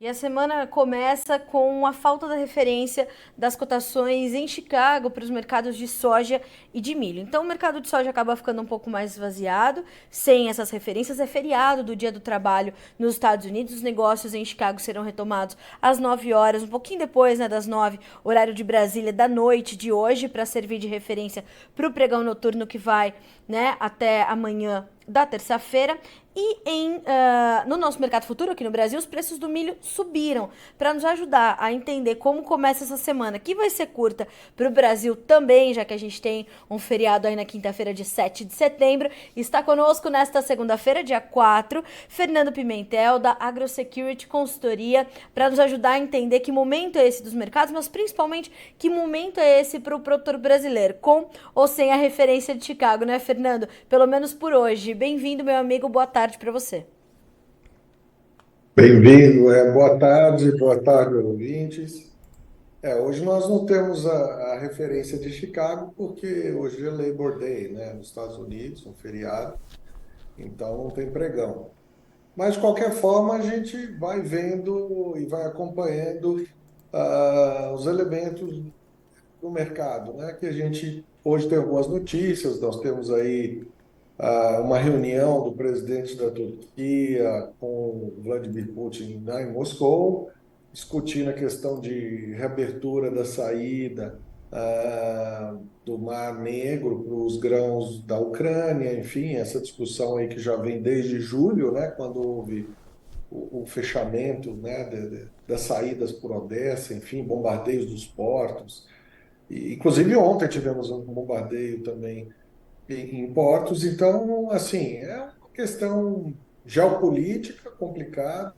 E a semana começa com a falta da referência das cotações em Chicago para os mercados de soja e de milho. Então, o mercado de soja acaba ficando um pouco mais esvaziado, sem essas referências. É feriado do Dia do Trabalho nos Estados Unidos. Os negócios em Chicago serão retomados às 9 horas, um pouquinho depois, né, das 9, horário de Brasília, da noite de hoje, para servir de referência para o pregão noturno que vai, né, até amanhã da terça-feira. E no nosso mercado futuro aqui no Brasil, os preços do milho subiram. Para nos ajudar a entender como começa essa semana, que vai ser curta para o Brasil também, já que a gente tem um feriado aí na quinta-feira de 7 de setembro. Está conosco nesta segunda-feira, dia 4, Fernando Pimentel, da AgroSecurity Consultoria, para nos ajudar a entender que momento é esse dos mercados, mas principalmente que momento é esse para o produtor brasileiro, com ou sem a referência de Chicago, né, Fernando? Pelo menos por hoje. Bem-vindo, meu amigo, boa tarde para você. Bem-vindo, boa tarde, ouvintes. Hoje nós não temos a referência de Chicago, porque hoje é Labor Day, né, nos Estados Unidos, um feriado, então não tem pregão. Mas, de qualquer forma, a gente vai vendo e vai acompanhando os elementos do mercado, né, que a gente hoje tem algumas notícias, nós temos aí uma reunião do presidente da Turquia com o Vladimir Putin lá em Moscou, discutindo a questão de reabertura da saída do Mar Negro para os grãos da Ucrânia, enfim, essa discussão aí que já vem desde julho, né, quando houve o fechamento, né, das saídas por Odessa, enfim, bombardeios dos portos. E, inclusive ontem tivemos um bombardeio também em portos. Então, assim, é uma questão geopolítica complicada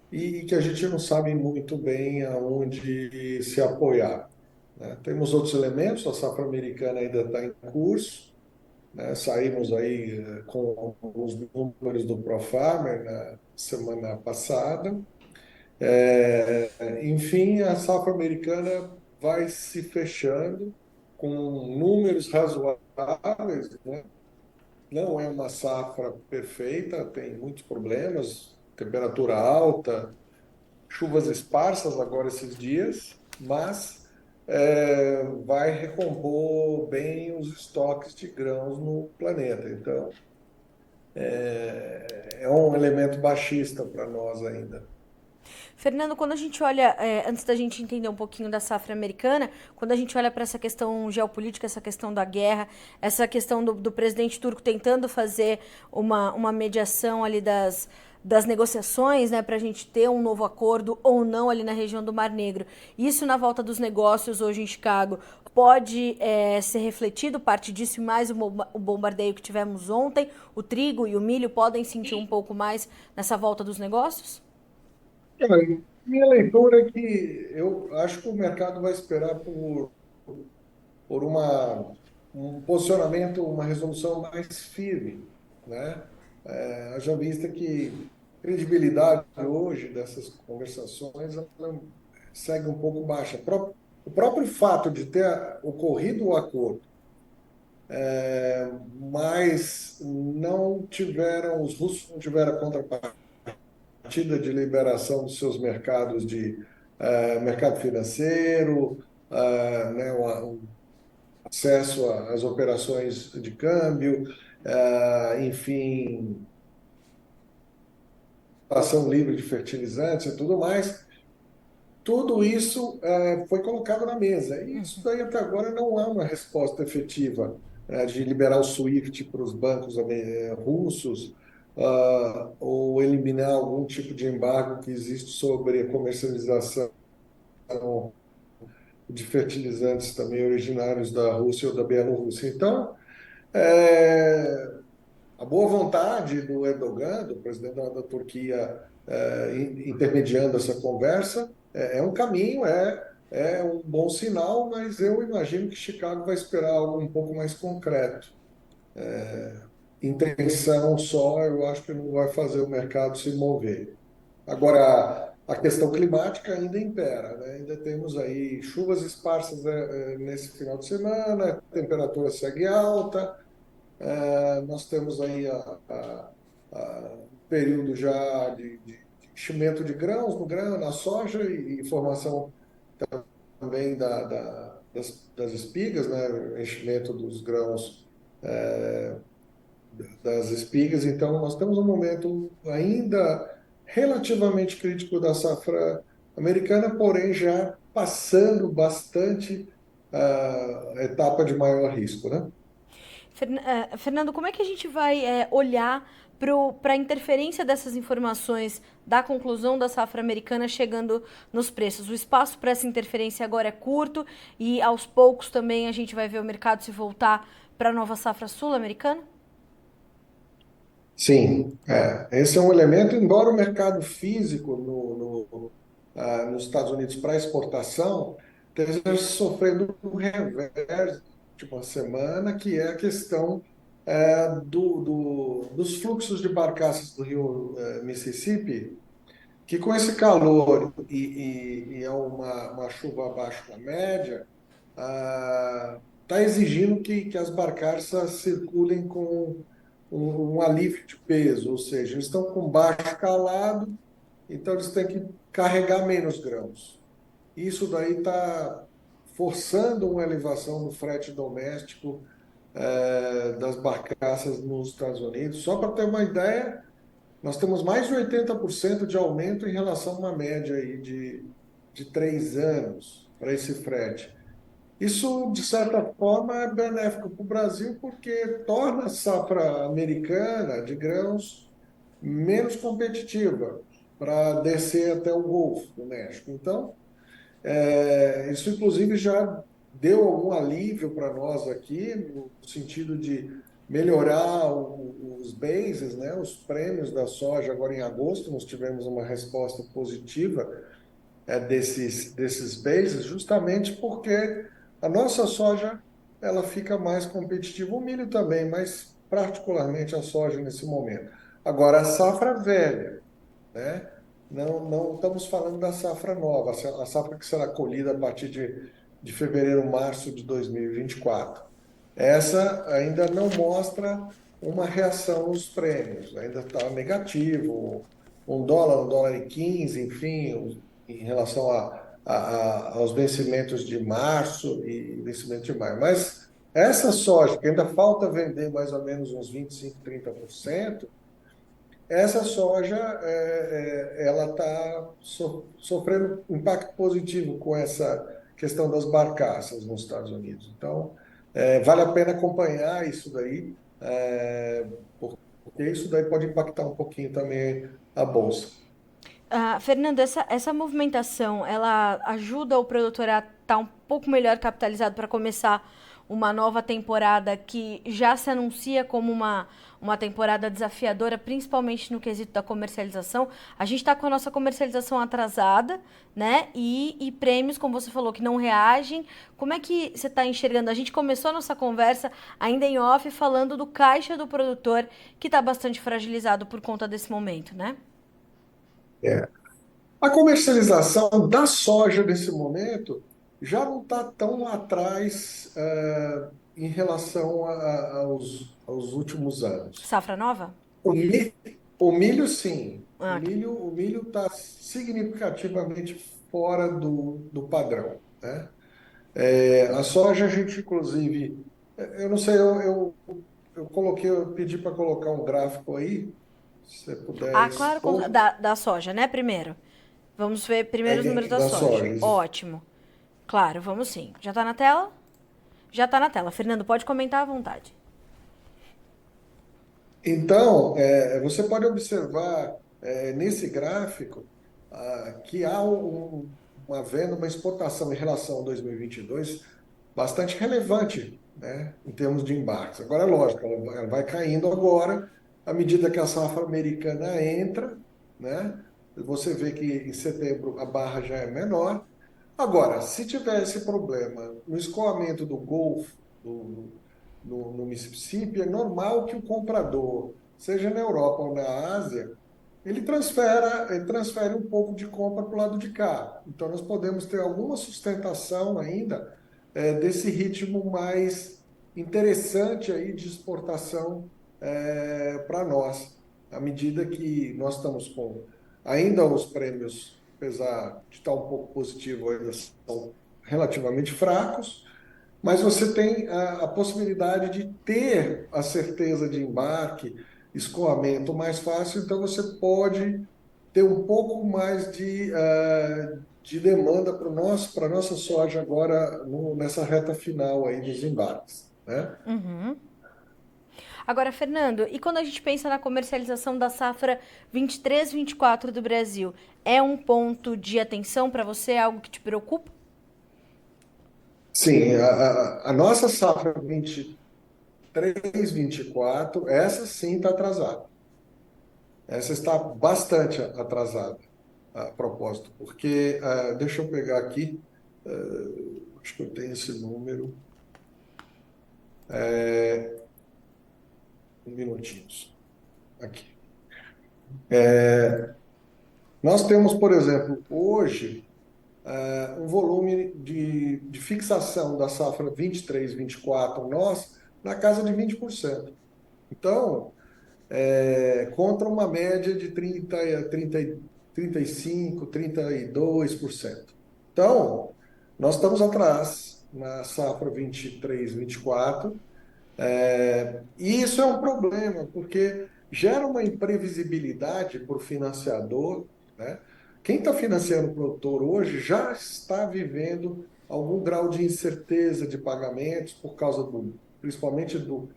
e que a gente não sabe muito bem aonde se apoiar, né? Temos outros elementos, a safra americana ainda está em curso, né? Saímos aí com os números do ProFarmer na semana passada. Enfim, a safra americana vai se fechando com números razoáveis, né? Não é uma safra perfeita, tem muitos problemas, temperatura alta, chuvas esparsas agora esses dias, mas vai recompor bem os estoques de grãos no planeta. Então, é um elemento baixista para nós ainda. Fernando, quando a gente olha, antes da gente entender um pouquinho da safra americana, quando a gente olha para essa questão geopolítica, essa questão da guerra, essa questão do presidente turco tentando fazer uma mediação ali das negociações, né, para a gente ter um novo acordo ou não ali na região do Mar Negro. Isso na volta dos negócios hoje em Chicago pode ser refletido, parte disso e mais o bombardeio que tivemos ontem. O trigo e o milho podem sentir um pouco mais nessa volta dos negócios? Cara, minha leitura é que eu acho que o mercado vai esperar por um posicionamento, uma resolução mais firme, né? Haja vista que a credibilidade hoje dessas conversações ela segue um pouco baixa. O próprio fato de ter ocorrido o acordo, mas não tiveram, os russos não tiveram a contrapartida de liberação dos seus mercados de mercado financeiro, né, o acesso às operações de câmbio, enfim, ação livre de fertilizantes e tudo mais. Tudo isso foi colocado na mesa. E isso daí até agora não há uma resposta efetiva de liberar o SWIFT para os bancos russos, ou eliminar algum tipo de embargo que existe sobre a comercialização de fertilizantes também originários da Rússia ou da Bielorrússia. Então, é, a boa vontade do Erdogan, do presidente da Turquia, intermediando essa conversa, é um caminho, é um bom sinal, mas eu imagino que Chicago vai esperar algo um pouco mais concreto. Intenção só, eu acho que não vai fazer o mercado se mover. Agora, a questão climática ainda impera, né? Ainda temos aí chuvas esparsas nesse final de semana, a temperatura segue alta, nós temos aí um período já de enchimento de grãos no grão, na soja e formação também das espigas, né? Enchimento dos grãos das espigas. Então, nós temos um momento ainda relativamente crítico da safra americana, porém já passando bastante a etapa de maior risco, né? Fernando, como é que a gente vai olhar para a interferência dessas informações da conclusão da safra americana chegando nos preços? O espaço para essa interferência agora é curto e aos poucos também a gente vai ver o mercado se voltar para a nova safra sul-americana? Sim, esse é um elemento, embora o mercado físico nos Estados Unidos para exportação esteja sofrendo um revés de uma semana, que é a questão dos fluxos de barcaças do rio Mississippi, que com esse calor e é uma chuva abaixo da média, está exigindo que as barcaças circulem com um alívio de peso, ou seja, eles estão com baixo calado, então eles têm que carregar menos grãos. Isso daí está forçando uma elevação no frete doméstico das barcaças nos Estados Unidos. Só para ter uma ideia, nós temos mais de 80% de aumento em relação a uma média aí de 3 anos para esse frete. Isso, de certa forma, é benéfico para o Brasil, porque torna a safra americana de grãos menos competitiva para descer até o Golfo do México. Então, isso, inclusive, já deu algum alívio para nós aqui, no sentido de melhorar os bases, né, os prêmios da soja. Agora, em agosto, nós tivemos uma resposta positiva desses bases, justamente porque a nossa soja ela fica mais competitiva, o milho também, mas particularmente a soja nesse momento. Agora, a safra velha, né? Não estamos falando da safra nova, a safra que será colhida a partir de fevereiro, março de 2024. Essa ainda não mostra uma reação nos prêmios, ainda está negativo, um dólar e 15, enfim, em relação aos vencimentos de março e vencimento de maio. Mas essa soja, que ainda falta vender mais ou menos uns 25, 30%, essa soja ela está sofrendo um impacto positivo com essa questão das barcaças nos Estados Unidos. Então, vale a pena acompanhar isso daí, porque isso daí pode impactar um pouquinho também a bolsa. Fernando, essa movimentação, ela ajuda o produtor a estar um pouco melhor capitalizado para começar uma nova temporada que já se anuncia como uma temporada desafiadora, principalmente no quesito da comercialização. A gente está com a nossa comercialização atrasada, né? E prêmios, como você falou, que não reagem. Como é que você está enxergando? A gente começou a nossa conversa ainda em off falando do caixa do produtor, que está bastante fragilizado por conta desse momento, né? É. A comercialização da soja nesse momento já não está tão lá atrás em relação aos últimos anos. Safra nova? O milho, o milho sim. O Ah, milho, o milho está significativamente fora do padrão, né? A soja, a gente, inclusive, eu não sei, eu coloquei, eu pedi para colocar um gráfico aí, se você puder claro, expor, da soja, né? Primeiro. Vamos ver primeiro os números da da soja. soja. Ótimo. Claro, vamos sim. Já tá na tela? Já tá na tela. Fernando, pode comentar à vontade. Então, você pode observar nesse gráfico que há uma venda, uma exportação em relação a 2022 bastante relevante, né, em termos de embarques. Agora, é lógico, ela vai caindo agora, à medida que a safra americana entra, né, você vê que em setembro a barra já é menor. Agora, se tiver esse problema no escoamento do Golfo, no Mississippi, é normal que o comprador, seja na Europa ou na Ásia, ele transfere um pouco de compra para o lado de cá. Então, nós podemos ter alguma sustentação ainda desse ritmo mais interessante aí de exportação para nós, à medida que nós estamos com Ainda os prêmios, apesar de estar um pouco positivo, ainda são relativamente fracos, mas você tem a possibilidade de ter a certeza de embarque, escoamento mais fácil, então você pode ter um pouco mais de demanda para a nossa soja agora nessa reta final aí dos embarques, né? Agora, Fernando, e quando a gente pensa na comercialização da safra 23-24 do Brasil, é um ponto de atenção para você? É algo que te preocupa? Sim, a nossa safra 23, 24, essa sim está atrasada. Essa está bastante atrasada, a propósito, porque, deixa eu pegar aqui, acho que eu tenho esse número, um minutinho, aqui. Nós temos, por exemplo, hoje, um volume de fixação da safra 23, 24, nós, na casa de 20%. Então, contra uma média de 35, 32%. Então, nós estamos atrás na safra 23, 24, e isso é um problema, porque gera uma imprevisibilidade para o financiador, né? Quem está financiando o produtor hoje já está vivendo algum grau de incerteza de pagamentos por causa principalmente do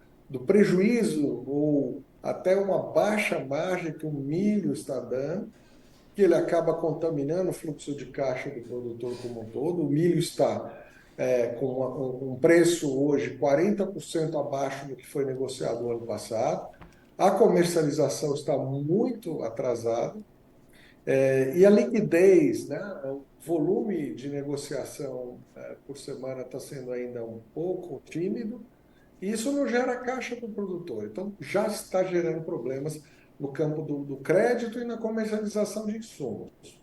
prejuízo ou até uma baixa margem que o milho está dando, que ele acaba contaminando o fluxo de caixa do produtor como um todo. O milho está com um preço hoje 40% abaixo do que foi negociado no ano passado. A comercialização está muito atrasada, e a liquidez, né, o volume de negociação por semana está sendo ainda um pouco tímido, e isso não gera caixa para o produtor. Então, já está gerando problemas no campo do crédito e na comercialização de insumos.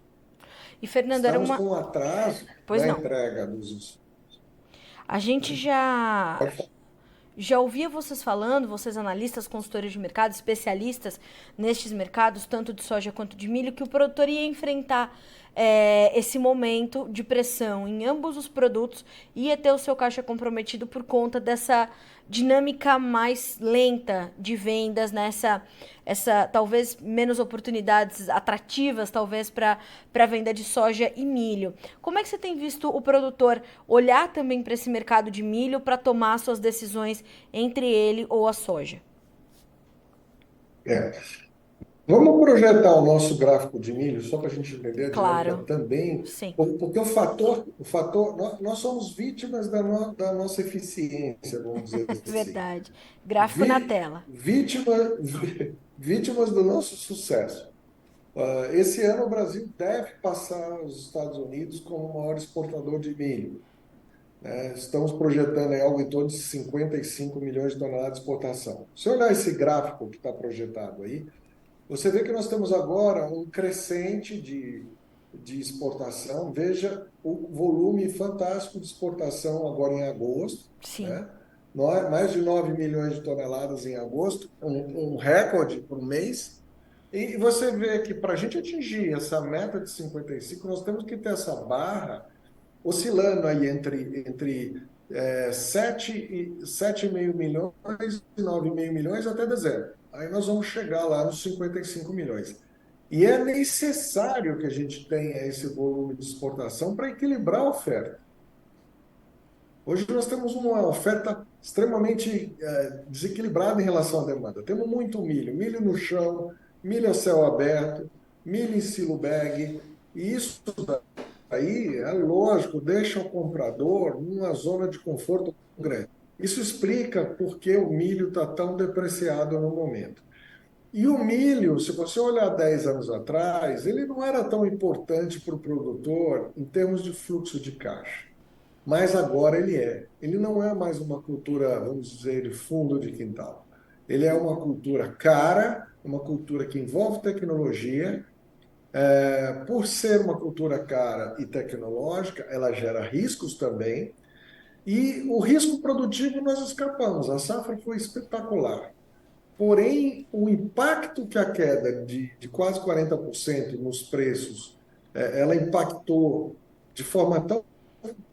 E, Fernando, era Estamos uma. com um atraso Pois na não. entrega dos insumos. A gente Pode falar. já ouvia vocês falando, vocês analistas, consultores de mercado, especialistas nestes mercados, tanto de soja quanto de milho, que o produtor ia enfrentar esse momento de pressão em ambos os produtos, ia ter o seu caixa comprometido por conta dessa dinâmica mais lenta de vendas, nessa talvez menos oportunidades atrativas, talvez para venda de soja e milho. Como é que você tem visto o produtor olhar também para esse mercado de milho para tomar suas decisões entre ele ou a soja? É. Vamos projetar o nosso gráfico de milho, só para a gente entender a dinâmica Claro, também, sim, porque nós somos vítimas da nossa eficiência, vamos dizer assim. verdade. Gráfico na tela. Vítima, vítimas do nosso sucesso. Esse ano o Brasil deve passar os Estados Unidos como o maior exportador de milho. Estamos projetando aí algo em torno de 55 milhões de toneladas de exportação. Se olhar esse gráfico que está projetado aí, você vê que nós temos agora um crescente de exportação. Veja o volume fantástico de exportação agora em agosto, Sim. né? Mais de 9 milhões de toneladas em agosto, um recorde por mês. E você vê que para a gente atingir essa meta de 55, nós temos que ter essa barra oscilando aí entre 7,5 milhões e 9,5 milhões até dezembro. Aí nós vamos chegar lá nos 55 milhões. E é necessário que a gente tenha esse volume de exportação para equilibrar a oferta. Hoje nós temos uma oferta extremamente desequilibrada em relação à demanda. Temos muito milho, milho no chão, milho a céu aberto, milho em silo bag, e isso aí, é lógico, deixa o comprador numa zona de conforto grande. Isso explica por que o milho está tão depreciado no momento. E o milho, se você olhar 10 anos atrás, ele não era tão importante para o produtor em termos de fluxo de caixa. Mas agora ele é. Ele não é mais uma cultura, vamos dizer, de fundo de quintal. Ele é uma cultura cara, uma cultura que envolve tecnologia. Por ser uma cultura cara e tecnológica, ela gera riscos também. E o risco produtivo nós escapamos. A safra foi espetacular. Porém, o impacto que a queda de quase 40% nos preços, ela impactou de forma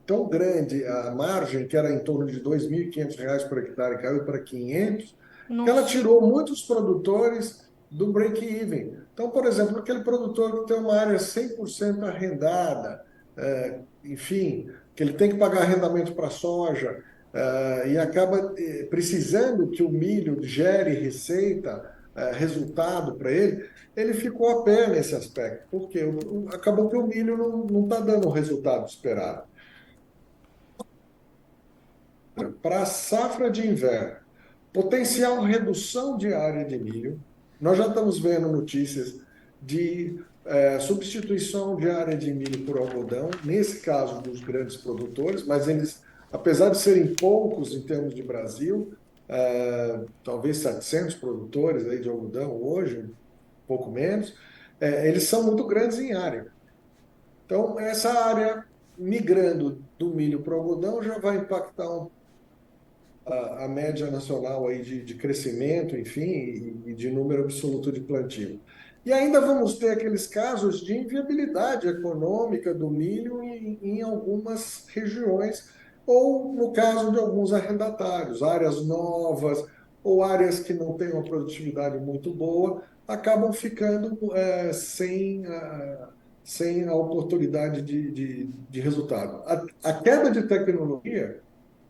tão grande a margem, que era em torno de R$ 2.500 por hectare, caiu para 500, que ela Nossa. tirou muitos produtores do break-even. Então, por exemplo, aquele produtor que tem uma área 100% arrendada, enfim, que ele tem que pagar arrendamento para soja, e acaba precisando que o milho gere receita, resultado para ele, ele ficou a pé nesse aspecto, porque acabou que o milho não está dando o resultado esperado. Para a safra de inverno, potencial redução de área de milho. Nós já estamos vendo notícias de substituição de área de milho por algodão, nesse caso dos grandes produtores, mas eles, apesar de serem poucos em termos de Brasil, talvez 700 produtores aí de algodão hoje, um pouco menos, eles são muito grandes em área. Então, essa área migrando do milho para o algodão já vai impactar a média nacional aí de crescimento, enfim, e de número absoluto de plantio. E ainda vamos ter aqueles casos de inviabilidade econômica do milho em algumas regiões, ou no caso de alguns arrendatários, áreas novas ou áreas que não têm uma produtividade muito boa, acabam ficando sem a oportunidade de resultado. A queda de tecnologia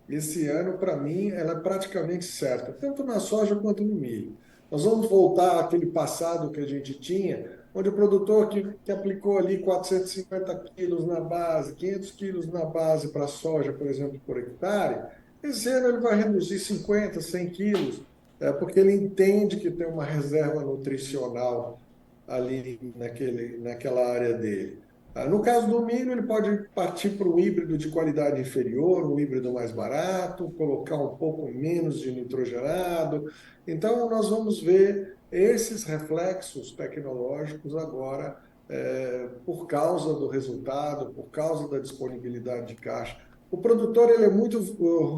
esse ano, para mim, ela é praticamente certa, tanto na soja quanto no milho. Nós vamos voltar àquele passado que a gente tinha, onde o produtor que aplicou ali 450 quilos na base, 500 quilos na base para a soja, por exemplo, por hectare, esse ano ele vai reduzir 50, 100 quilos, porque ele entende que tem uma reserva nutricional ali naquela área dele. No caso do milho, ele pode partir para um híbrido de qualidade inferior, um híbrido mais barato, colocar um pouco menos de nitrogenado. Então, nós vamos ver esses reflexos tecnológicos agora, por causa do resultado, por causa da disponibilidade de caixa. O produtor ele é muito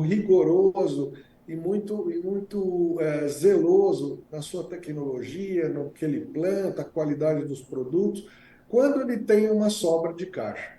rigoroso e muito zeloso na sua tecnologia, no que ele planta, a qualidade dos produtos quando ele tem uma sobra de caixa.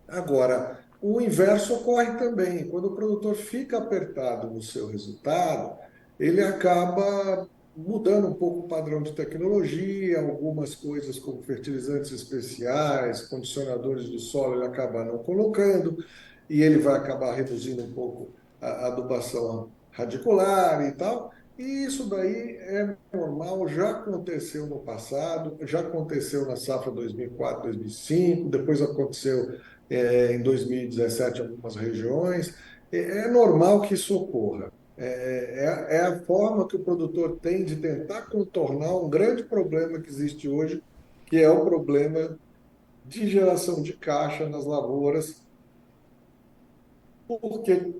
Agora, o inverso ocorre também. Quando o produtor fica apertado no seu resultado, ele acaba mudando um pouco o padrão de tecnologia, algumas coisas como fertilizantes especiais, condicionadores do solo, ele acaba não colocando, e ele vai acabar reduzindo um pouco a adubação radicular e tal. E isso daí é normal, já aconteceu no passado, já aconteceu na safra 2004, 2005, depois aconteceu em 2017 em algumas regiões. É normal que isso ocorra. É a forma que o produtor tem de tentar contornar um grande problema que existe hoje, que é o problema de geração de caixa nas lavouras, porque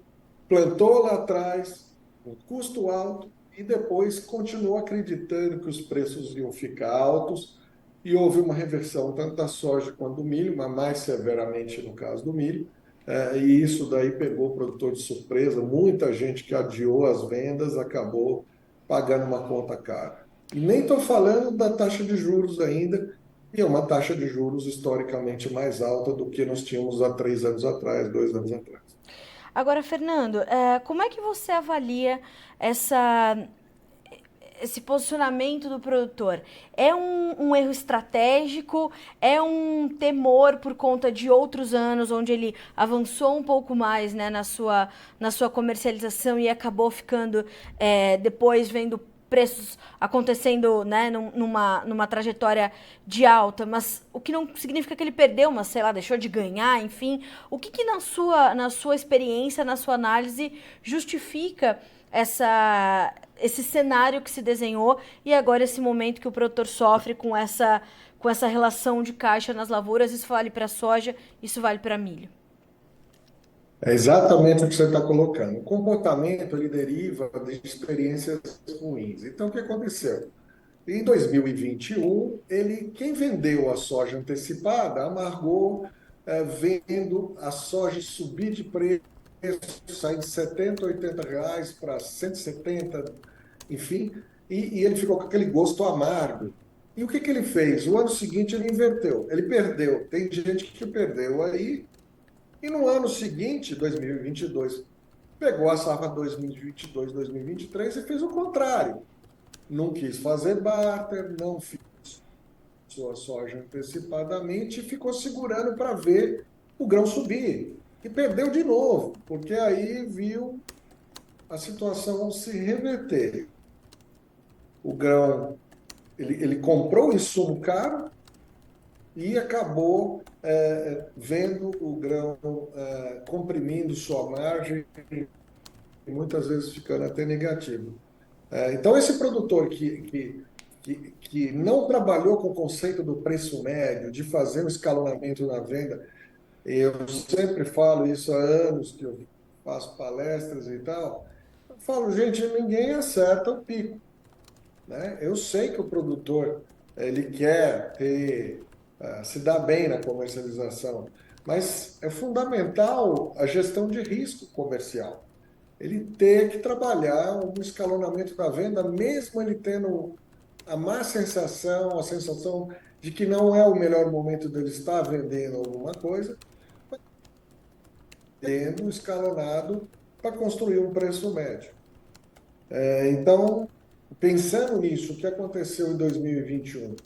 plantou lá atrás, um custo alto, e depois continuou acreditando que os preços iam ficar altos, e houve uma reversão tanto da soja quanto do milho, mas mais severamente no caso do milho, e isso daí pegou o produtor de surpresa. Muita gente que adiou as vendas acabou pagando uma conta cara. E nem estou falando da taxa de juros ainda, e é uma taxa de juros historicamente mais alta do que nós tínhamos há 3 anos atrás, 2 anos atrás. Agora, Fernando, como é que você avalia essa, esse posicionamento do produtor? É um erro estratégico? É um temor por conta de outros anos, onde ele avançou um pouco mais, né, na sua comercialização e acabou ficando, depois vendo preços acontecendo, né, numa trajetória de alta, mas o que não significa que ele perdeu, mas sei lá, deixou de ganhar, enfim. O que na sua experiência, na sua análise, justifica esse cenário que se desenhou e agora esse momento que o produtor sofre com essa relação de caixa nas lavouras? Isso vale para soja, isso vale para milho. É exatamente o que você está colocando. O comportamento ele deriva de experiências ruins. Então, o que aconteceu? Em 2021, quem vendeu a soja antecipada amargou, vendo a soja subir de preço, sair de 70, 80 reais para 170, enfim. e ele ficou com aquele gosto amargo. E o que que ele fez? O ano seguinte ele inverteu, ele perdeu. Tem gente que perdeu aí, e no ano seguinte, 2022, pegou a safra 2022, 2023 e fez o contrário. Não quis fazer barter, não fez sua soja antecipadamente e ficou segurando para ver o grão subir. E perdeu de novo, porque aí viu a situação se reverter. O grão, ele comprou o insumo caro e acabou vendo o grão comprimindo sua margem e muitas vezes ficando até negativo. Então, esse produtor que não trabalhou com o conceito do preço médio, de fazer um escalonamento na venda, eu sempre falo isso há anos que eu faço palestras e tal, eu falo, gente, ninguém acerta o pico, né? Eu sei que o produtor ele quer se dar bem na comercialização, mas é fundamental a gestão de risco comercial. Ele ter que trabalhar um escalonamento da venda, mesmo ele tendo a má sensação, a sensação de que não é o melhor momento dele estar vendendo alguma coisa, tendo escalonado para construir um preço médio. Então, pensando nisso, o que aconteceu em 2021?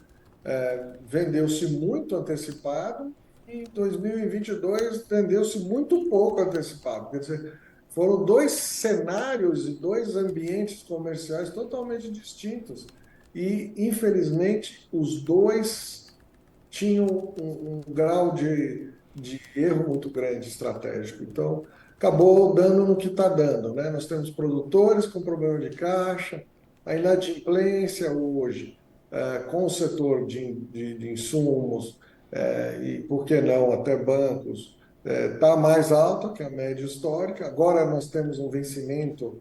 Vendeu-se muito antecipado e em 2022 vendeu-se muito pouco antecipado. Quer dizer, foram dois cenários e dois ambientes comerciais totalmente distintos. E, infelizmente, os dois tinham um grau de erro muito grande estratégico. Então, acabou dando no que está dando, né? Nós temos produtores com problema de caixa, a inadimplência hoje, com o setor de insumos, e, por que não, até bancos, está mais alta que a média histórica. Agora nós temos um vencimento,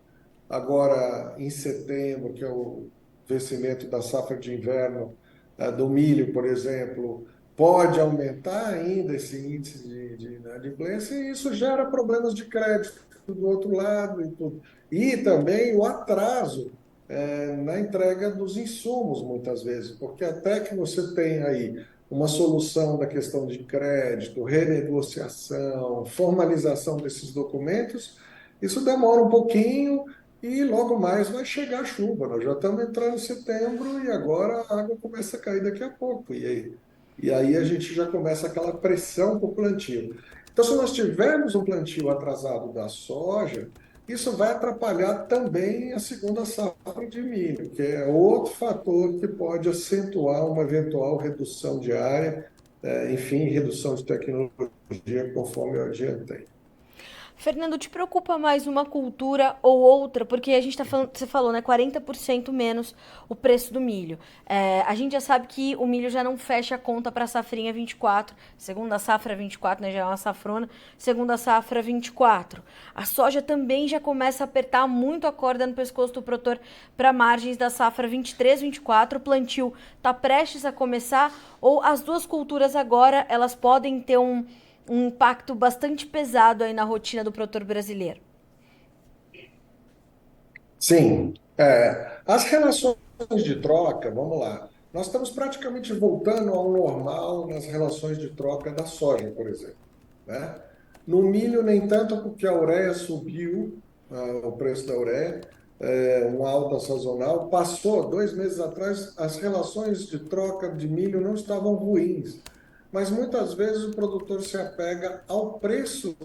agora em setembro, que é o vencimento da safra de inverno, do milho, por exemplo, pode aumentar ainda esse índice de inadimplência e isso gera problemas de crédito do outro lado e tudo. E também o atraso na entrega dos insumos, muitas vezes, porque até que você tenha aí uma solução da questão de crédito, renegociação, formalização desses documentos, isso demora um pouquinho e logo mais vai chegar a chuva. Nós já estamos entrando em setembro e agora a água começa a cair daqui a pouco. E aí a gente já começa aquela pressão para o plantio. Então, se nós tivermos um plantio atrasado da soja, isso vai atrapalhar também a segunda safra de milho, que é outro fator que pode acentuar uma eventual redução de área, enfim, redução de tecnologia, conforme eu adiantei. Fernando, te preocupa mais uma cultura ou outra? Porque a gente tá falando, você falou, né? 40% menos o preço do milho. A gente já sabe que o milho já não fecha a conta para a safrinha 24, segunda safra 24, né? Já é uma safrona, segunda safra 24. A soja também já começa a apertar muito a corda no pescoço do produtor para margens da safra 23, 24. O plantio tá prestes a começar, ou as duas culturas agora elas podem ter um impacto bastante pesado aí na rotina do produtor brasileiro? Sim, as relações de troca, vamos lá. Nós estamos praticamente voltando ao normal nas relações de troca da soja, por exemplo, né? No milho, nem tanto, porque a ureia subiu, o preço da ureia, uma alta sazonal. Passou, 2 meses atrás, as relações de troca de milho não estavam ruins, mas muitas vezes o produtor se apega ao preço,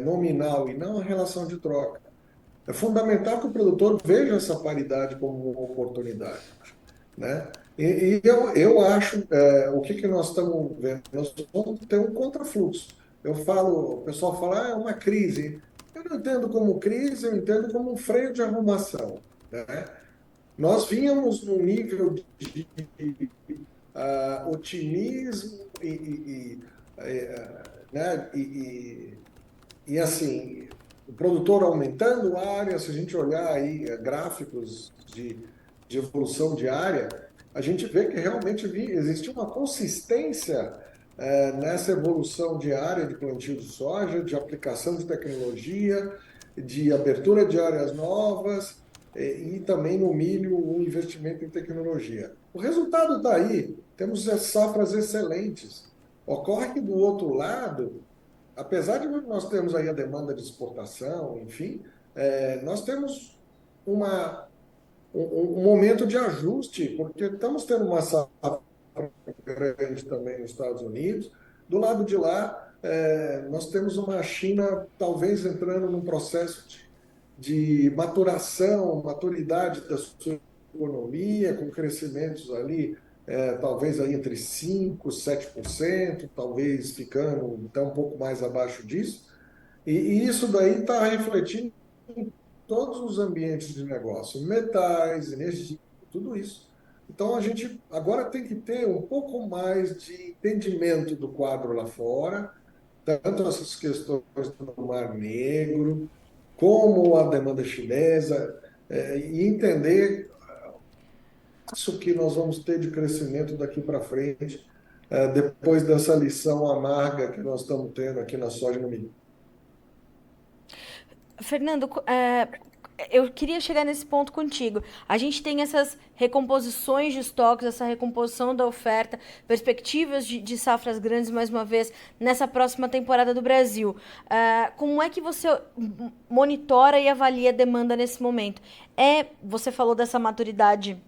nominal e não à relação de troca. É fundamental que o produtor veja essa paridade como uma oportunidade, né? E eu acho, o que que nós estamos vendo? Nós vamos ter um contrafluxo. Eu falo, o pessoal fala, é uma crise. Eu não entendo como crise, eu entendo como um freio de arrumação, né? Nós vínhamos num nível de otimismo né? E assim, o produtor aumentando área, se a gente olhar aí gráficos de evolução de área, a gente vê que realmente existe uma consistência nessa evolução de área de plantio de soja, de aplicação de tecnologia, de abertura de áreas novas. e também no milho o investimento em tecnologia. O resultado está aí, temos safras excelentes. Ocorre que do outro lado, apesar de nós termos aí a demanda de exportação, enfim, nós temos uma, um momento de ajuste, porque estamos tendo uma safra grande também nos Estados Unidos. Do lado de lá, nós temos uma China talvez entrando num processo de maturação, maturidade da sua economia, com crescimentos ali, talvez aí entre 5%, 7%, talvez ficando até um pouco mais abaixo disso. E isso daí está refletindo em todos os ambientes de negócio, metais, energia, tudo isso. Então a gente agora tem que ter um pouco mais de entendimento do quadro lá fora, tanto essas questões do Mar Negro, como a demanda chinesa, e entender isso que nós vamos ter de crescimento daqui para frente, depois dessa lição amarga que nós estamos tendo aqui na soja no milho. Fernando, eu queria chegar nesse ponto contigo. A gente tem essas recomposições de estoques, essa recomposição da oferta, perspectivas de safras grandes, mais uma vez, nessa próxima temporada do Brasil. Como é que você monitora e avalia a demanda nesse momento? Você falou dessa maturidade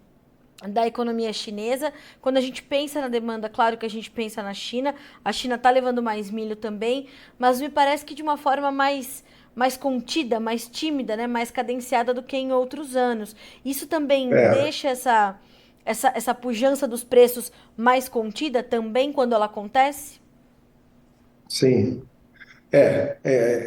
da economia chinesa. Quando a gente pensa na demanda, claro que a gente pensa na China. A China está levando mais milho também, mas me parece que de uma forma mais contida, mais tímida, né, mais cadenciada do que em outros anos. Isso também É, deixa essa pujança dos preços mais contida também quando ela acontece? sim.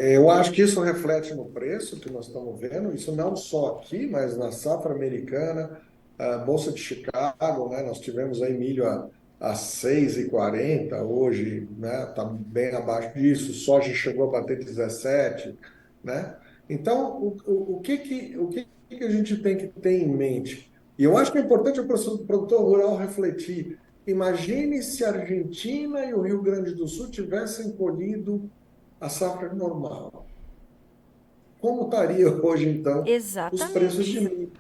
Eu acho que isso reflete no preço que nós estamos vendo, isso não só aqui, mas na safra americana, a Bolsa de Chicago, né? Nós tivemos aí milho a 6,40 hoje, né? Está bem abaixo disso, soja chegou a bater 17, né? Então, o que que a gente tem que ter em mente? E eu acho que é importante o produtor rural refletir. Imagine se a Argentina e o Rio Grande do Sul tivessem colhido a safra normal. Como estaria hoje, então, os preços de Exatamente.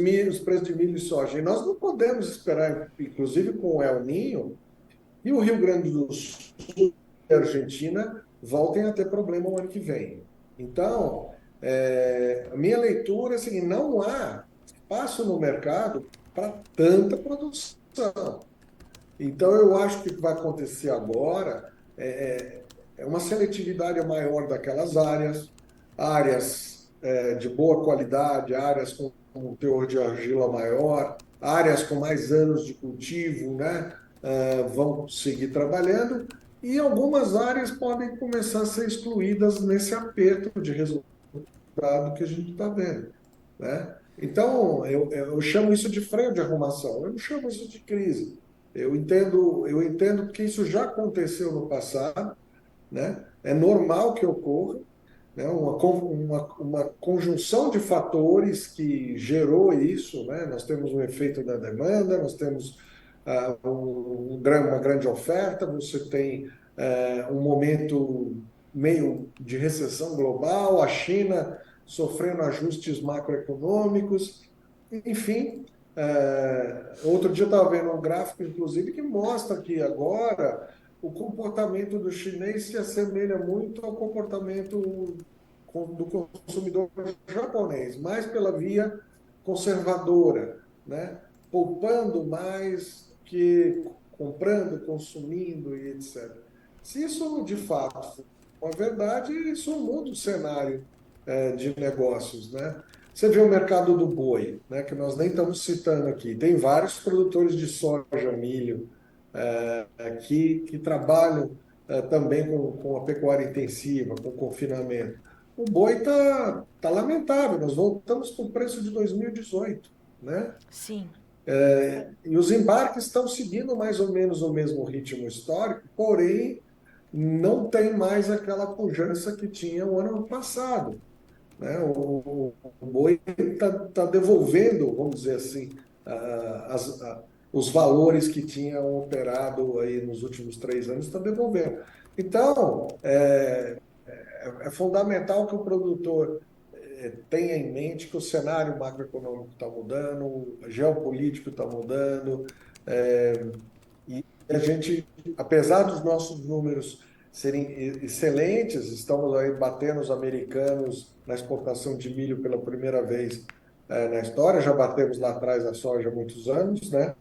milho, os preços de milho e soja? E nós não podemos esperar, inclusive com o El Ninho, e o Rio Grande do Sul e a Argentina voltem a ter problema o ano que vem. Então, a minha leitura é assim, não há espaço no mercado para tanta produção. Então, eu acho que o que vai acontecer agora é uma seletividade maior daquelas áreas, áreas de boa qualidade, áreas com um teor de argila maior, áreas com mais anos de cultivo, né? Vão seguir trabalhando, e algumas áreas podem começar a ser excluídas nesse aperto de resultado que a gente está vendo, né? Então, eu chamo isso de freio de arrumação, eu não chamo isso de crise. Eu entendo que isso já aconteceu no passado, né? É normal que ocorra, né? Uma conjunção de fatores que gerou isso, né? Nós temos um efeito da demanda, nós temos uma grande oferta, você tem um momento meio de recessão global, a China sofrendo ajustes macroeconômicos, enfim. Outro dia eu estava vendo um gráfico, inclusive, que mostra que agora o comportamento do chinês se assemelha muito ao comportamento do consumidor japonês, mais pela via conservadora, né? Poupando mais que comprando, consumindo e etc. Se isso de fato for uma verdade, isso muda o cenário de negócios, né? Você vê o mercado do boi, né, que nós nem estamos citando aqui. Tem vários produtores de soja, milho, que trabalham também com a pecuária intensiva, com confinamento. O boi tá lamentável, nós voltamos para o preço de 2018, né? Sim. E os embarques estão seguindo mais ou menos o mesmo ritmo histórico, porém não tem mais aquela pujança que tinha o ano passado, né? O boi está devolvendo, vamos dizer assim, os valores que tinham operado aí nos últimos 3 anos, está devolvendo. Então, é fundamental que o produtor tenha em mente que o cenário macroeconômico está mudando, o geopolítico está mudando, e a gente, apesar dos nossos números serem excelentes, estamos aí batendo os americanos na exportação de milho pela primeira vez na história, já batemos lá atrás a soja há muitos anos, né?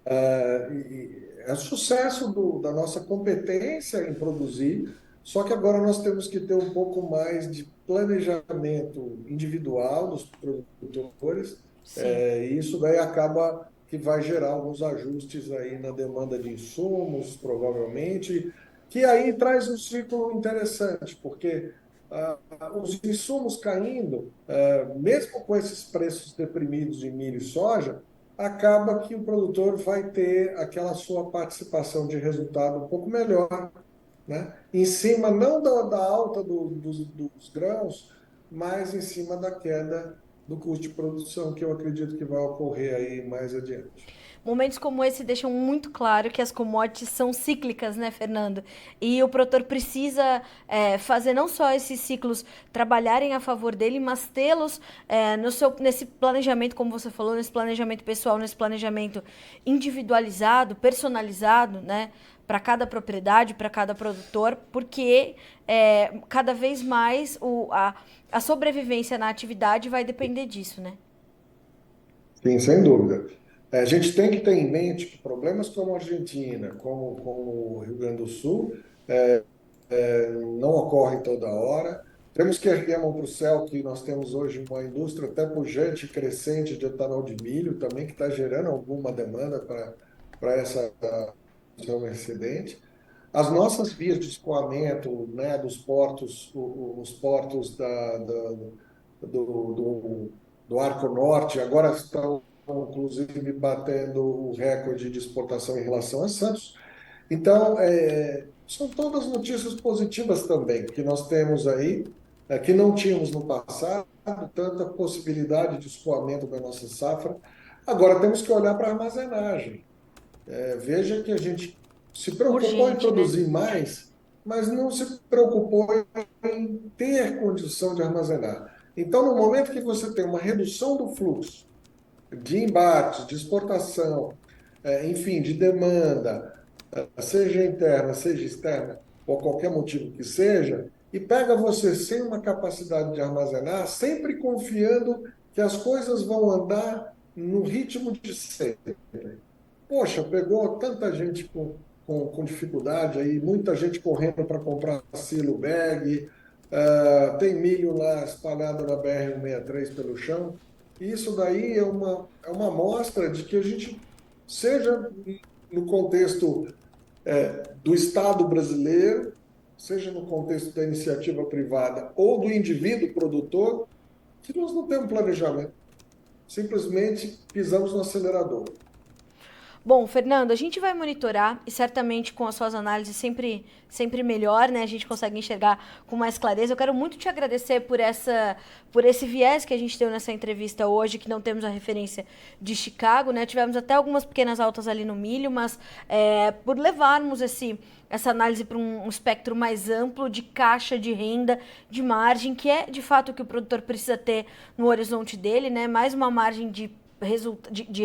É sucesso da nossa competência em produzir, só que agora nós temos que ter um pouco mais de planejamento individual dos produtores, Sim. e isso daí acaba que vai gerar alguns ajustes aí na demanda de insumos, provavelmente, que aí traz um ciclo interessante, porque os insumos caindo, mesmo com esses preços deprimidos de milho e soja, acaba que o produtor vai ter aquela sua participação de resultado um pouco melhor, né? Em cima não da alta dos grãos, mas em cima da queda do custo de produção, que eu acredito que vai ocorrer aí mais adiante. Momentos como esse deixam muito claro que as commodities são cíclicas, né, Fernando? E o produtor precisa fazer não só esses ciclos trabalharem a favor dele, mas tê-los nesse planejamento, como você falou, nesse planejamento pessoal, nesse planejamento individualizado, personalizado, né? Para cada propriedade, para cada produtor, porque cada vez mais a sobrevivência na atividade vai depender disso, né? Sim, sem dúvida. A gente tem que ter em mente que problemas como a Argentina, como o Rio Grande do Sul, não ocorrem toda hora. Temos que erguer a mão para o céu, que nós temos hoje uma indústria até pujante e crescente de etanol de milho também, que está gerando alguma demanda para essa produção excedente. As nossas vias de escoamento, né, dos portos, os portos do Arco Norte, agora estão, inclusive, batendo o recorde de exportação em relação a Santos. Então, são todas notícias positivas também que nós temos aí, que não tínhamos no passado, tanta possibilidade de escoamento da nossa safra. Agora, temos que olhar para a armazenagem. Veja que a gente se preocupou em Urgente, né? produzir mais, mas não se preocupou em ter condição de armazenar. Então, no momento que você tem uma redução do fluxo de embarques, de exportação, enfim, de demanda, seja interna, seja externa, por qualquer motivo que seja, e pega você sem uma capacidade de armazenar, sempre confiando que as coisas vão andar no ritmo de sempre. Poxa, pegou tanta gente com dificuldade aí, muita gente correndo para comprar silo bag, tem milho lá espalhado na BR-163 pelo chão. E isso daí é uma amostra de que a gente, seja no contexto do Estado brasileiro, seja no contexto da iniciativa privada ou do indivíduo produtor, que nós não temos planejamento. Simplesmente pisamos no acelerador. Bom, Fernando, a gente vai monitorar e certamente com as suas análises sempre melhor, né? A gente consegue enxergar com mais clareza. Eu quero muito te agradecer por esse viés que a gente deu nessa entrevista hoje, que não temos a referência de Chicago, né? Tivemos até algumas pequenas altas ali no milho, mas por levarmos essa análise para um espectro mais amplo de caixa, de renda, de margem, que é de fato o que o produtor precisa ter no horizonte dele, né? Mais uma margem de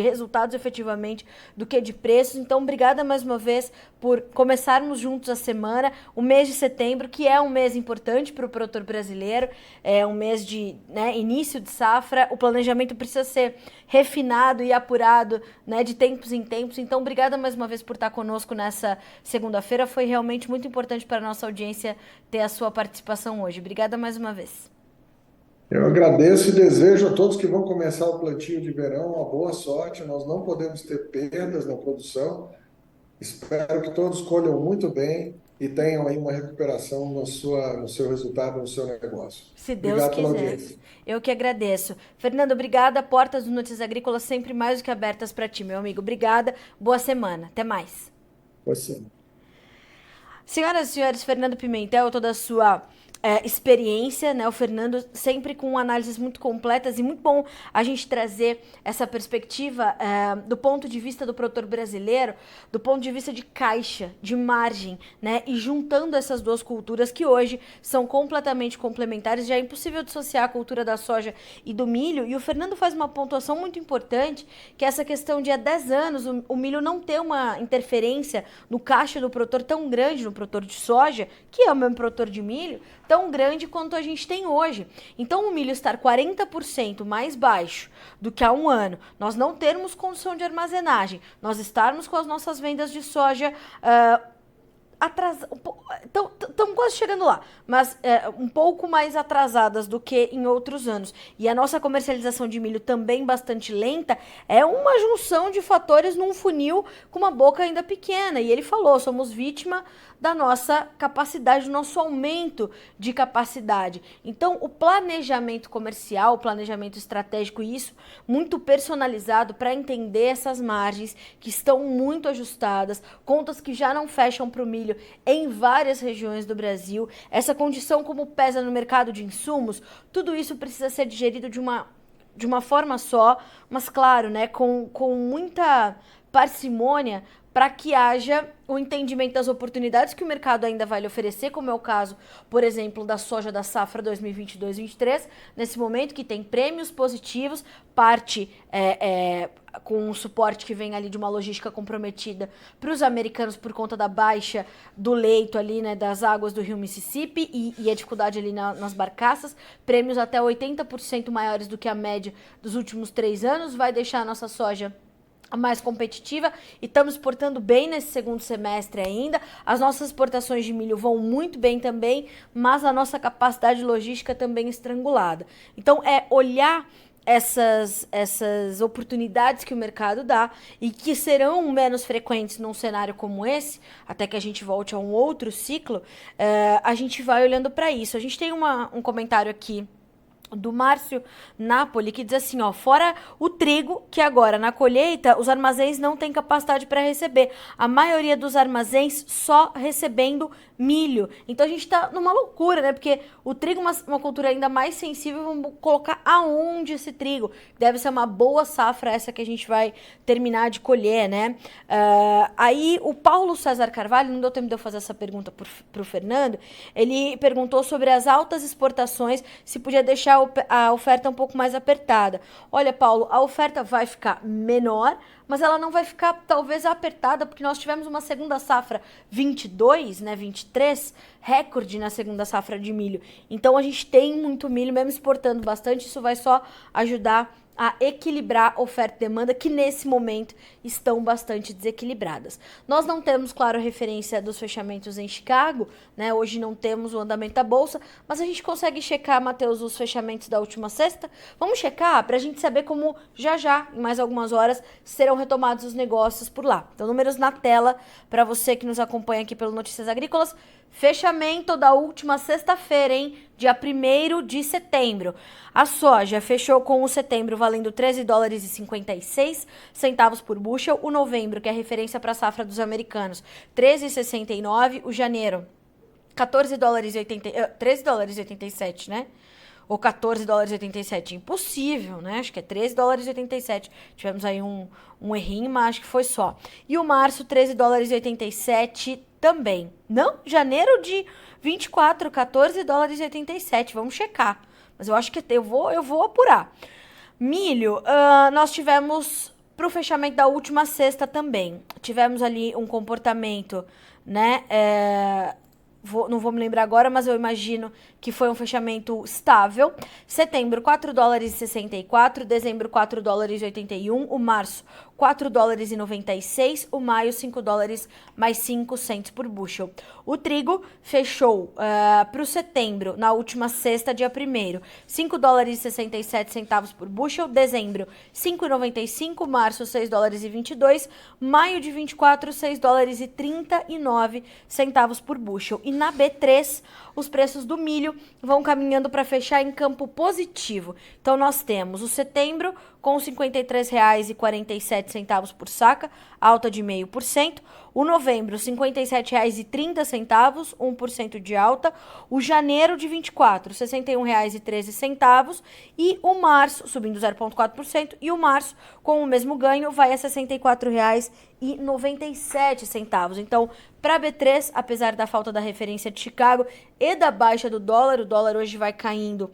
resultados efetivamente do que de preços. Então, obrigada mais uma vez por começarmos juntos a semana, o mês de setembro, que é um mês importante para o produtor brasileiro, é um mês de início de safra. O planejamento precisa ser refinado e apurado, né, de tempos em tempos. Então, obrigada mais uma vez por estar conosco nessa segunda-feira. Foi realmente muito importante para a nossa audiência ter a sua participação hoje. Obrigada mais uma vez. Eu agradeço e desejo a todos que vão começar o plantio de verão uma boa sorte. Nós não podemos ter perdas na produção. Espero que todos colham muito bem e tenham aí uma recuperação no seu resultado, no seu negócio. Se Deus Obrigado pela quiser. audiência. Eu que agradeço. Fernando, obrigada. Portas do Notícias Agrícolas sempre mais do que abertas para ti, meu amigo. Obrigada. Boa semana. Até mais. Você. Senhoras e senhores, Fernando Pimentel, toda a sua experiência, né? O Fernando sempre com análises muito completas e muito bom a gente trazer essa perspectiva do ponto de vista do produtor brasileiro, do ponto de vista de caixa, de margem, né? E juntando essas duas culturas que hoje são completamente complementares, já é impossível dissociar a cultura da soja e do milho. E o Fernando faz uma pontuação muito importante, que é essa questão de há 10 anos o milho não ter uma interferência no caixa do produtor tão grande, no produtor de soja, que é o mesmo produtor de milho, tão grande quanto a gente tem hoje. Então, o milho estar 40% mais baixo do que há um ano, nós não termos condição de armazenagem, nós estarmos com as nossas vendas de soja estão quase chegando lá, mas um pouco mais atrasadas do que em outros anos. E a nossa comercialização de milho também bastante lenta, é uma junção de fatores num funil com uma boca ainda pequena. E ele falou, somos vítima da nossa capacidade, do nosso aumento de capacidade. Então, o planejamento comercial, o planejamento estratégico, isso muito personalizado para entender essas margens que estão muito ajustadas, contas que já não fecham para o milho em várias regiões do Brasil, essa condição como pesa no mercado de insumos, tudo isso precisa ser digerido de uma forma só, mas claro, né, com muita parcimônia, para que haja o entendimento das oportunidades que o mercado ainda vai lhe oferecer, como é o caso, por exemplo, da soja da safra 2022-23, nesse momento que tem prêmios positivos, parte com o suporte que vem ali de uma logística comprometida para os americanos por conta da baixa do leito ali, né, das águas do rio Mississippi e a dificuldade ali nas barcaças, prêmios até 80% maiores do que a média dos últimos 3 anos, vai deixar a nossa soja mais competitiva e estamos exportando bem nesse segundo semestre ainda. As nossas exportações de milho vão muito bem também, mas a nossa capacidade logística também estrangulada. Então, é olhar essas oportunidades que o mercado dá e que serão menos frequentes num cenário como esse, até que a gente volte a um outro ciclo, a gente vai olhando para isso. A gente tem um comentário aqui do Márcio Napoli, que diz assim, ó, fora o trigo, que agora na colheita os armazéns não têm capacidade para receber. A maioria dos armazéns só recebendo milho. Então a gente tá numa loucura, né? Porque o trigo é uma cultura ainda mais sensível, vamos colocar aonde esse trigo? Deve ser uma boa safra essa que a gente vai terminar de colher, né? Aí o Paulo César Carvalho, não deu tempo de eu fazer essa pergunta pro Fernando, ele perguntou sobre as altas exportações, se podia deixar a oferta um pouco mais apertada. Olha, Paulo, a oferta vai ficar menor, mas ela não vai ficar talvez apertada, porque nós tivemos uma segunda safra 22, né, 23, recorde na segunda safra de milho. Então a gente tem muito milho, mesmo exportando bastante, isso vai só ajudar a equilibrar oferta e demanda, que nesse momento estão bastante desequilibradas. Nós não temos, claro, referência dos fechamentos em Chicago, né? Hoje não temos o andamento da bolsa, mas a gente consegue checar, Matheus, os fechamentos da última sexta? Vamos checar para a gente saber como já, em mais algumas horas, serão retomados os negócios por lá. Então, números na tela para você que nos acompanha aqui pelo Notícias Agrícolas. Fechamento da última sexta-feira, hein? Dia 1º de setembro. A soja fechou com o setembro valendo $13,56 por bushel. O novembro, que é referência para a safra dos americanos, 13,69. O janeiro, $13,87, né? Ou $14,87. Impossível, né? Acho que é $13,87. Tivemos aí um errinho, mas acho que foi só. E o março, $13,87 também. Não, janeiro de 24, $14,87. Vamos checar. Mas eu acho que eu vou apurar. Milho, nós tivemos para o fechamento da última sexta também. Tivemos ali um comportamento, né? Não vou me lembrar agora, mas eu imagino que foi um fechamento estável. Setembro, $4,64, dezembro, $4,81, o março, $4,96, o maio, $5 mais 5 cents por bushel. O trigo fechou para o setembro, na última sexta, dia 1º, $5,67 por bushel, dezembro, $5,95, março, $6,22, maio de 24, $6,39 por bushel. E na B3, os preços do milho vão caminhando para fechar em campo positivo. Então, nós temos o setembro com R$ 53,47 por saca, alta de 0,5%. O novembro, R$ 57,30, 1% de alta. O janeiro de 24, R$ 61,13. E o março, subindo 0,4%. E o março, com o mesmo ganho, vai a R$ 64,97. Então, para a B3, apesar da falta da referência de Chicago e da baixa do dólar, o dólar hoje vai caindo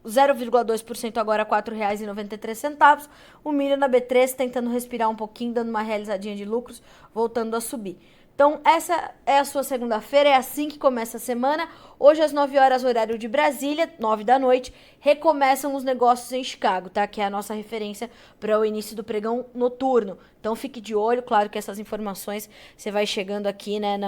0,2% agora a R$ 4,93. O milho na B3 tentando respirar um pouquinho, dando uma realizadinha de lucros, voltando a subir. Então, essa é a sua segunda-feira, é assim que começa a semana. Hoje, às 9 horas, horário de Brasília, 9 da noite, recomeçam os negócios em Chicago, tá? Que é a nossa referência para o início do pregão noturno. Então, fique de olho, claro que essas informações você vai chegando aqui, né,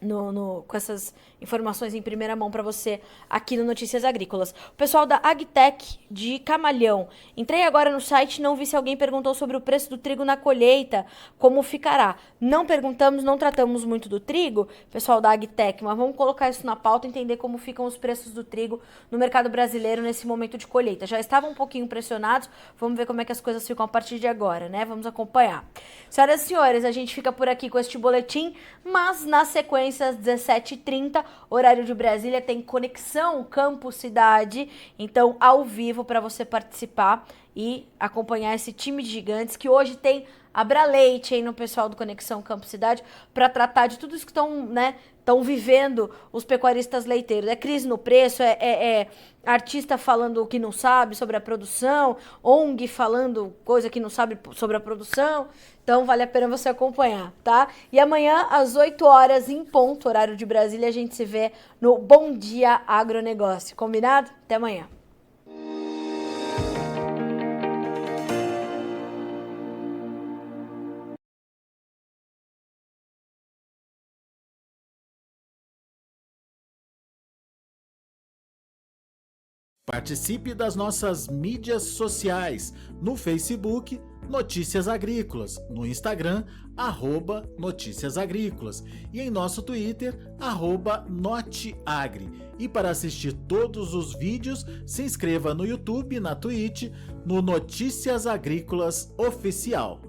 com essas informações em primeira mão para você aqui no Notícias Agrícolas. O pessoal da Agtech de Camalhão. Entrei agora no site, não vi se alguém perguntou sobre o preço do trigo na colheita, como ficará. Não perguntamos, não tratamos muito do trigo, pessoal da Agtech, mas vamos colocar isso na pauta e entender como ficam os preços do trigo no mercado brasileiro nesse momento de colheita. Já estavam um pouquinho pressionados, vamos ver como é que as coisas ficam a partir de agora, né? Vamos acompanhar. Senhoras e senhores, a gente fica por aqui com este boletim, mas na sequência, às 17h30, horário de Brasília, tem Conexão Campo Cidade, então ao vivo para você participar e acompanhar esse time de gigantes que hoje tem Abraleite aí no pessoal do Conexão Campo Cidade para tratar de tudo isso que estão vivendo os pecuaristas leiteiros. É crise no preço, artista falando o que não sabe sobre a produção, ONG falando coisa que não sabe sobre a produção. Então vale a pena você acompanhar, tá? E amanhã, às 8 horas, em ponto, horário de Brasília, a gente se vê no Bom Dia Agronegócio. Combinado? Até amanhã. Participe das nossas mídias sociais, no Facebook, Notícias Agrícolas, no Instagram, @Notícias Agrícolas e em nosso Twitter, @Noteagri. E para assistir todos os vídeos, se inscreva no YouTube, na Twitch, no Notícias Agrícolas Oficial.